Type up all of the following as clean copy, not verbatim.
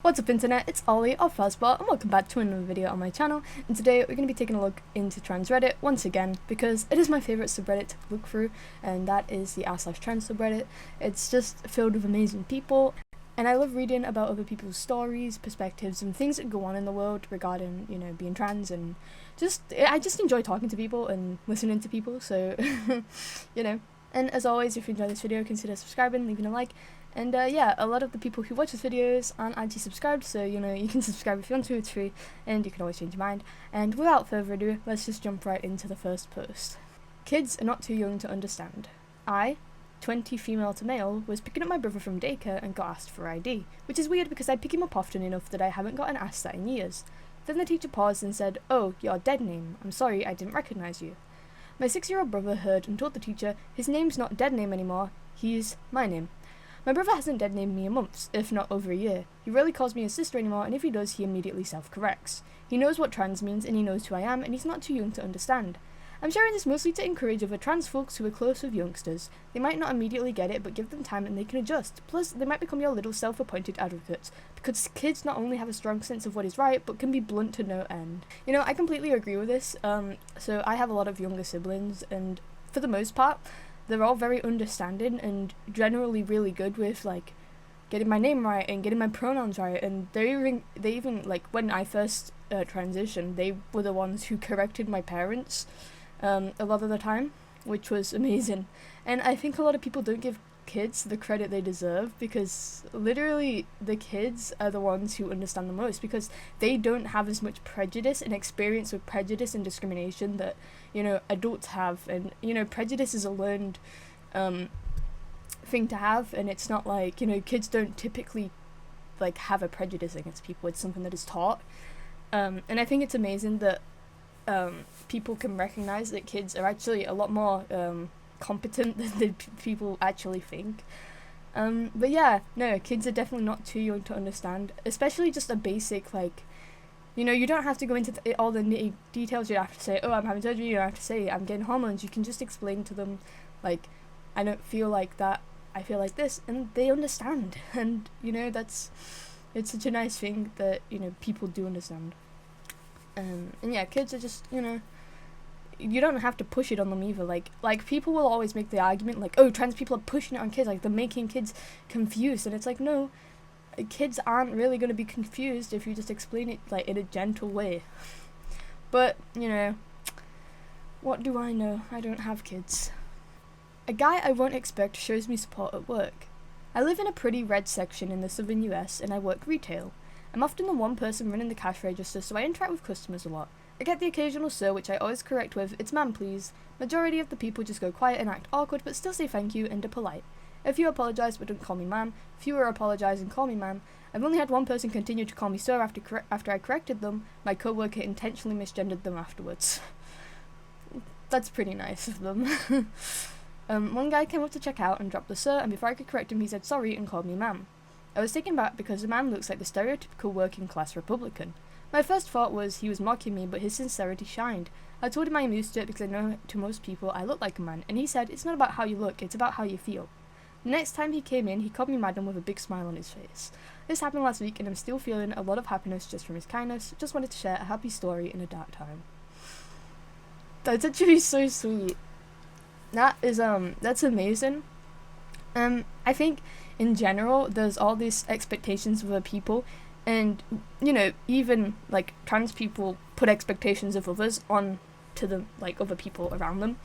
What's up internet, it's Ollie of Fuzzbot and welcome back to another video on my channel, and today we're going to be taking a look into trans Reddit once again because it is my favourite subreddit to look through, and that is the r/trans subreddit. It's just filled with amazing people and I love reading about other people's stories, perspectives and things that go on in the world regarding, being trans, and I just enjoy talking to people and listening to people, so And as always, if you enjoyed this video, consider subscribing, leaving a like. And a lot of the people who watch these videos aren't actually subscribed, so you can subscribe if you want to, it's free, and you can always change your mind. And without further ado, let's just jump right into the first post. Kids are not too young to understand. I, 20 female to male, was picking up my brother from daycare and got asked for ID, which is weird because I pick him up often enough that I haven't gotten asked that in years. Then the teacher paused and said, "Oh, your dead name. I'm sorry, I didn't recognise you." My 6-year-old brother heard and told the teacher, "His name's not dead name anymore, he's my name." My brother hasn't dead named me in months, if not over a year. He rarely calls me his sister anymore, and if he does, he immediately self-corrects. He knows what trans means, and he knows who I am, and he's not too young to understand. I'm sharing this mostly to encourage other trans folks who are close with youngsters. They might not immediately get it, but give them time and they can adjust. Plus, they might become your little self-appointed advocates, because kids not only have a strong sense of what is right, but can be blunt to no end. I completely agree with this. So I have a lot of younger siblings, and for the most part, they're all very understanding and generally really good with getting my name right and getting my pronouns right, and they even when I first transitioned, they were the ones who corrected my parents a lot of the time, which was amazing. And I think a lot of people don't give kids the credit they deserve, because literally the kids are the ones who understand the most, because they don't have as much prejudice and experience with prejudice and discrimination that adults have. And prejudice is a learned thing to have, and it's not like kids don't typically have a prejudice against people. It's something that is taught, and I think it's amazing that people can recognize that kids are actually a lot more competent than people actually think. But yeah, no, kids are definitely not too young to understand, especially just a basic you don't have to go into all the nitty details. You don't have to say, "Oh, I'm having surgery." You don't have to say, "I'm getting hormones." You can just explain to them, "I don't feel like that, I feel like this," and they understand. And it's such a nice thing that people do understand. And yeah, kids are just you don't have to push it on them either. Like people will always make the argument "Oh, trans people are pushing it on kids, they're making kids confused," and it's no, kids aren't really going to be confused if you just explain it in a gentle way. But what do I know? I don't have kids. A guy I won't expect shows me support at work. I live in a pretty red section in the southern US, and I work retail. I'm often the one person running the cash register, so I interact with customers a lot. I get the occasional "sir," which I always correct with "it's ma'am please." Majority of the people just go quiet and act awkward, but still say thank you and are polite. A few apologise but don't call me ma'am. Fewer apologise and call me ma'am. I've only had one person continue to call me sir after I corrected them. My co-worker intentionally misgendered them afterwards. That's pretty nice of them. One guy came up to check out and dropped the "sir," and before I could correct him, he said sorry and called me ma'am. I was taken back because the man looks like the stereotypical working class Republican. My first thought was he was mocking me, but his sincerity shined. I told him I am used to it because I know to most people I look like a man, and he said it's not about how you look, it's about how you feel. The next time he came in, he called me madam with a big smile on his face. This happened last week, and I'm still feeling a lot of happiness just from his kindness. Just wanted to share a happy story in a dark time. That's actually so sweet. That's amazing. I think in general there's all these expectations of other people, and even trans people put expectations of others on to the other people around them.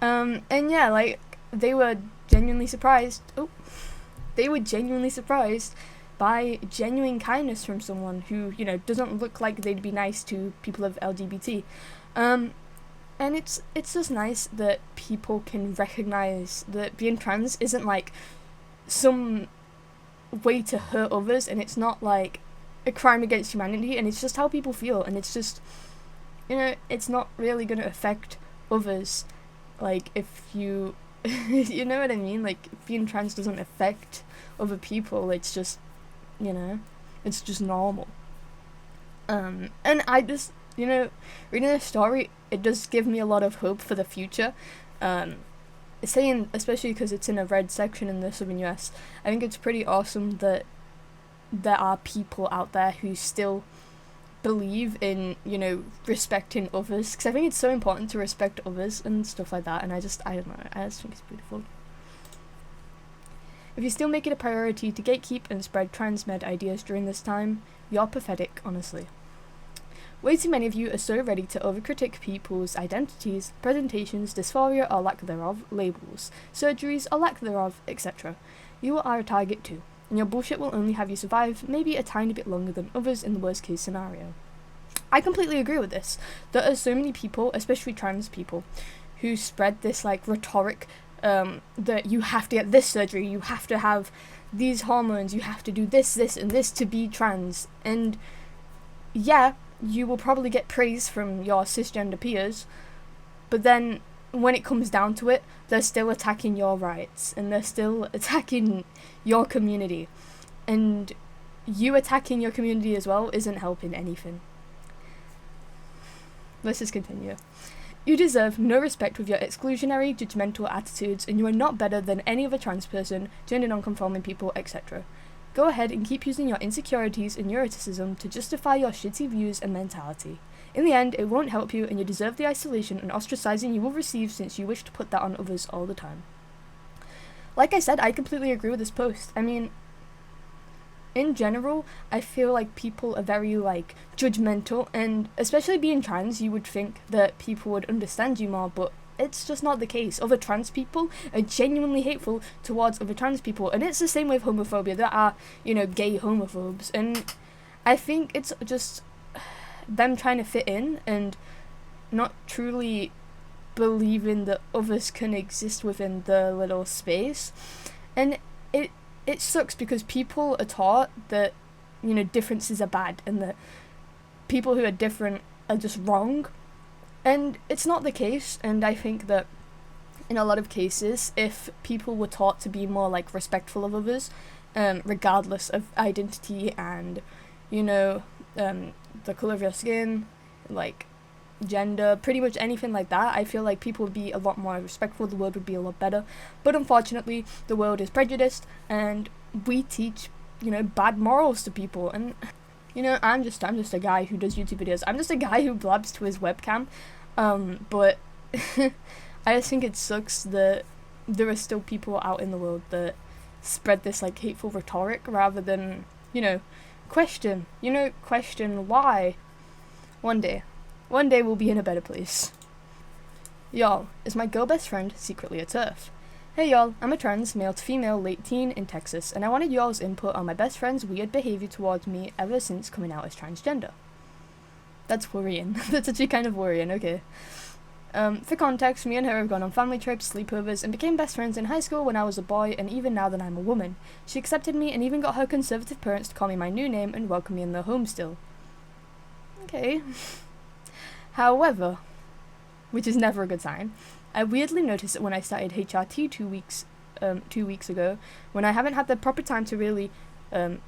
And yeah, they were genuinely surprised. They were genuinely surprised by genuine kindness from someone who doesn't look like they'd be nice to people of LGBT. And it's just nice that people can recognize that being trans isn't some way to hurt others, and it's not a crime against humanity, and it's just how people feel, and it's just it's not really going to affect others. If you you know what I mean, being trans doesn't affect other people. It's just it's just normal. And I just reading this story, it does give me a lot of hope for the future. Saying, especially because it's in a red section in the southern US, I think it's pretty awesome that there are people out there who still believe in, you know, respecting others, because I think it's so important to respect others and stuff like that, and I don't know, I just think it's beautiful. If you still make it a priority to gatekeep and spread transmed ideas during this time, you're pathetic, honestly. Way too many of you are so ready to overcritic people's identities, presentations, dysphoria or lack thereof, labels, surgeries or lack thereof, etc. You are a target too, and your bullshit will only have you survive maybe a tiny bit longer than others in the worst case scenario. I completely agree with this. There are so many people, especially trans people, who spread this like rhetoric that you have to get this surgery, you have to have these hormones, you have to do this, and this to be trans. And yeah, you will probably get praise from your cisgender peers, but then when it comes down to it, they're still attacking your rights, and they're still attacking your community. And you attacking your community as well isn't helping anything. Let's just continue. You deserve no respect with your exclusionary, judgmental attitudes, and you are not better than any other trans person, gender non-conforming people, etc. Go ahead and keep using your insecurities and neuroticism to justify your shitty views and mentality. In the end, it won't help you, and you deserve the isolation and ostracizing you will receive since you wish to put that on others all the time. Like I said, I completely agree with this post. I mean, in general, I feel like people are very, like, judgmental, and especially being trans, you would think that people would understand you more, but it's just not the case. Other trans people are genuinely hateful towards other trans people, and it's the same with homophobia. There are, you know, gay homophobes, and I think it's just them trying to fit in and not truly believing that others can exist within the little space. And it sucks because people are taught that, you know, differences are bad and that people who are different are just wrong. And it's not the case, and I think that in a lot of cases, if people were taught to be more, like, respectful of others, regardless of identity and, you know, the colour of your skin, like, gender, pretty much anything like that, I feel like people would be a lot more respectful, the world would be a lot better. But unfortunately, the world is prejudiced, and we teach, you know, bad morals to people, and, you know, I'm just a guy who does YouTube videos. I'm just a guy who blabs to his webcam, but I just think it sucks that there are still people out in the world that spread this, like, hateful rhetoric rather than, you know, question why. One day we'll be in a better place. Y'all, is my girl best friend secretly a TERF? Hey y'all, I'm a trans, male to female, late teen in Texas, and I wanted y'all's input on my best friend's weird behaviour towards me ever since coming out as transgender. That's worrying. That's actually kind of worrying, okay. For context, me and her have gone on family trips, sleepovers, and became best friends in high school when I was a boy, and even now that I'm a woman. She accepted me and even got her conservative parents to call me my new name and welcome me in their home still. Okay. However, which is never a good sign, I weirdly noticed that when I started HRT 2 weeks ago, when I haven't had the proper time to really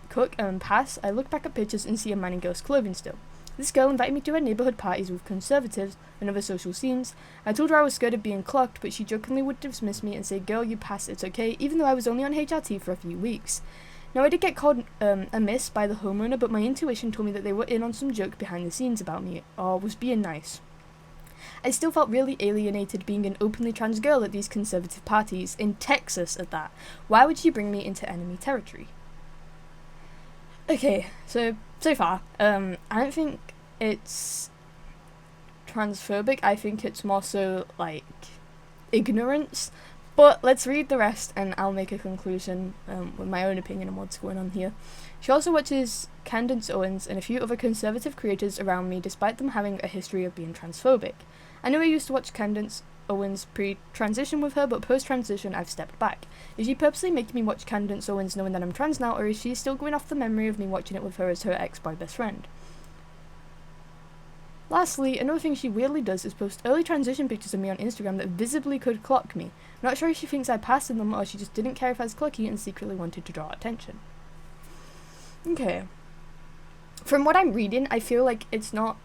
cook and pass, I look back at pictures and see a man in girls' clothing still. This girl invited me to her neighbourhood parties with conservatives and other social scenes. I told her I was scared of being clocked, but she jokingly would dismiss me and say, "Girl, you passed, it's okay," even though I was only on HRT for a few weeks. Now, I did get called amiss by the homeowner, but my intuition told me that they were in on some joke behind the scenes about me, or was being nice. I still felt really alienated being an openly trans girl at these conservative parties, in Texas at that. Why would she bring me into enemy territory? Okay, so far, I don't think it's transphobic, I think it's more so, like, ignorance. But let's read the rest and I'll make a conclusion with my own opinion on what's going on here. She also watches Candace Owens and a few other conservative creators around me despite them having a history of being transphobic. I know I used to watch Candace Owens pre-transition with her, but post-transition I've stepped back. Is she purposely making me watch Candace Owens knowing that I'm trans now, or is she still going off the memory of me watching it with her as her ex-boy best friend? Lastly, another thing she weirdly does is post early transition pictures of me on Instagram that visibly could clock me. Not sure if she thinks I passed in them or she just didn't care if I was clocky and secretly wanted to draw attention. Okay. From what I'm reading, I feel like it's not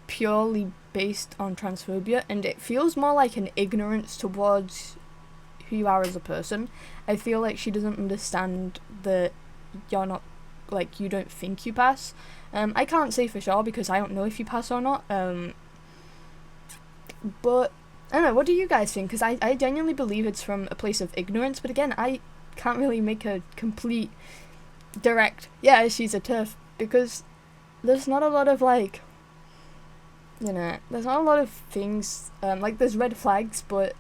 purely based on transphobia, and it feels more like an ignorance towards who you are as a person. I feel like she doesn't understand that you're not, like, you don't think you pass. I can't say for sure because I don't know if you pass or not. But I don't know, what do you guys think? Because I genuinely believe it's from a place of ignorance, but again, I can't really make a complete direct, yeah, she's a TERF, because there's not a lot of, like, you know, there's not a lot of things, like, there's red flags, but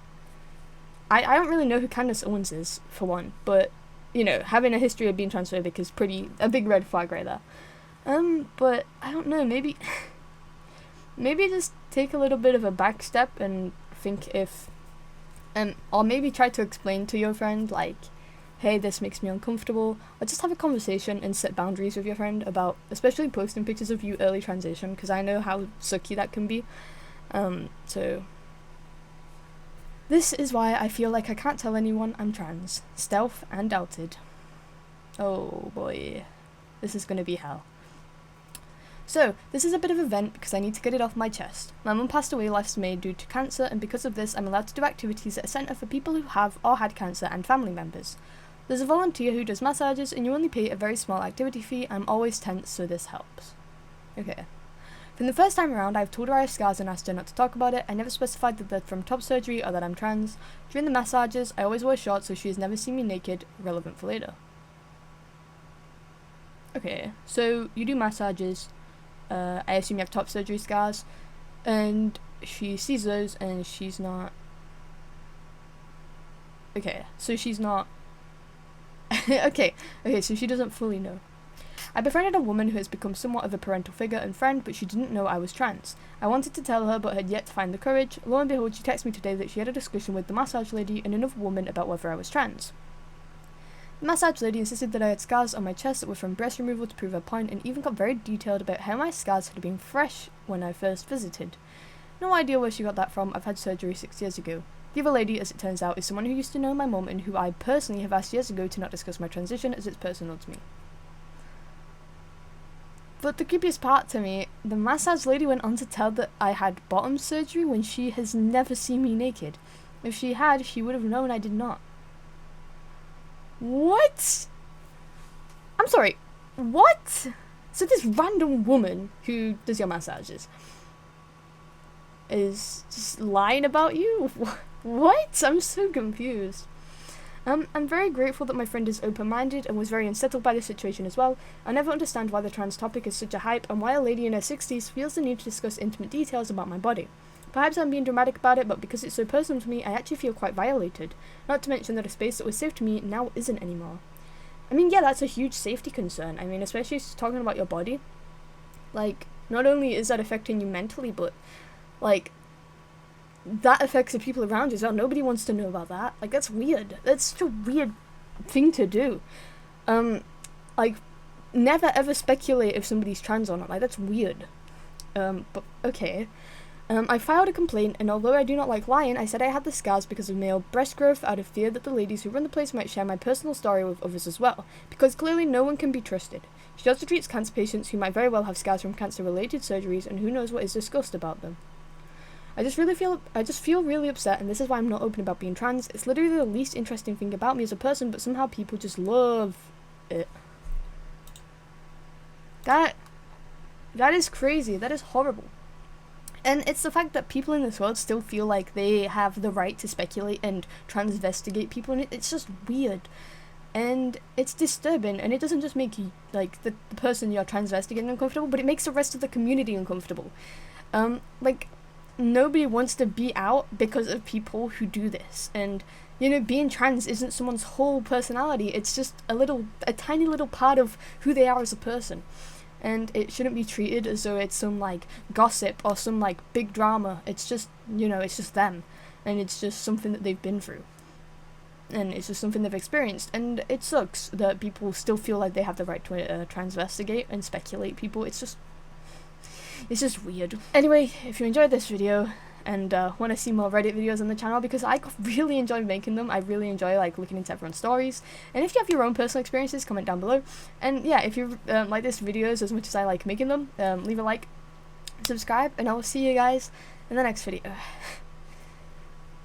I don't really know who Candace Owens is, for one, but, you know, having a history of being transphobic is a big red flag right there. But, I don't know, maybe just take a little bit of a back step and think if, or maybe try to explain to your friend, like, hey, this makes me uncomfortable, or just have a conversation and set boundaries with your friend about, especially posting pictures of you early transition, because I know how sucky that can be. So, this is why I feel like I can't tell anyone I'm trans. Stealth and doubted. Oh boy, this is gonna be hell. So, this is a bit of a vent because I need to get it off my chest. My mum passed away last May due to cancer, and because of this I'm allowed to do activities at a centre for people who have or had cancer and family members. There's a volunteer who does massages and you only pay a very small activity fee. I'm always tense, so this helps. Okay. From the first time around, I've told her I have scars and asked her not to talk about it. I never specified that they're from top surgery or that I'm trans. During the massages, I always wear shorts so she has never seen me naked, relevant for later. Okay, so you do massages, I assume you have top surgery scars, and she sees those and she's not... Okay, so she's not... okay, so she doesn't fully know. I befriended a woman who has become somewhat of a parental figure and friend, but she didn't know I was trans. I wanted to tell her, but had yet to find the courage. Lo and behold, she texted me today that she had a discussion with the massage lady and another woman about whether I was trans. The massage lady insisted that I had scars on my chest that were from breast removal to prove her point, and even got very detailed about how my scars had been fresh when I first visited. No idea where she got that from. I've had surgery 6 years ago. The other lady, as it turns out, is someone who used to know my mum and who I personally have asked years ago to not discuss my transition as it's personal to me. But the creepiest part to me, the massage lady went on to tell that I had bottom surgery when she has never seen me naked. If she had, she would have known I did not. What? I'm sorry, what? So this random woman who does your massages is just lying about you? What? I'm so confused. I'm very grateful that my friend is open-minded and was very unsettled by the situation as well. I never understand why the trans topic is such a hype and why a lady in her 60s feels the need to discuss intimate details about my body. Perhaps I'm being dramatic about it, but because it's so personal to me, I actually feel quite violated. Not to mention that a space that was safe to me now isn't anymore. I mean, yeah, that's a huge safety concern. I mean, especially talking about your body. Like, not only is that affecting you mentally, but, like, that affects the people around you as well. Nobody wants to know about that. Like, that's weird. That's such a weird thing to do. Like, never ever speculate if somebody's trans or not. Like, that's weird. But, okay. I filed a complaint, and although I do not like lying, I said I had the scars because of male breast growth out of fear that the ladies who run the place might share my personal story with others as well, because clearly no one can be trusted. She also treats cancer patients who might very well have scars from cancer-related surgeries, and who knows what is discussed about them. I just feel really upset, and this is why I'm not open about being trans. It's literally the least interesting thing about me as a person, but somehow people just love it. That is crazy. That is horrible. And it's the fact that people in this world still feel like they have the right to speculate and transvestigate people, and it's just weird. And it's disturbing, and it doesn't just make you, like, the person you're transvestigating uncomfortable, but it makes the rest of the community uncomfortable. Like, nobody wants to be out because of people who do this, and, you know, being trans isn't someone's whole personality, it's just a tiny little part of who they are as a person. And it shouldn't be treated as though it's some, like, gossip or some, like, big drama. It's just, you know, it's just them. And it's just something that they've been through. And it's just something they've experienced. And it sucks that people still feel like they have the right to transvestigate and speculate people. It's just weird. Anyway, if you enjoyed this video and want to see more Reddit videos on the channel, because I really enjoy making them. I really enjoy, like, looking into everyone's stories. And if you have your own personal experiences, comment down below. And yeah, if you like this videos as much as I like making them, leave a like, subscribe, and I will see you guys in the next video.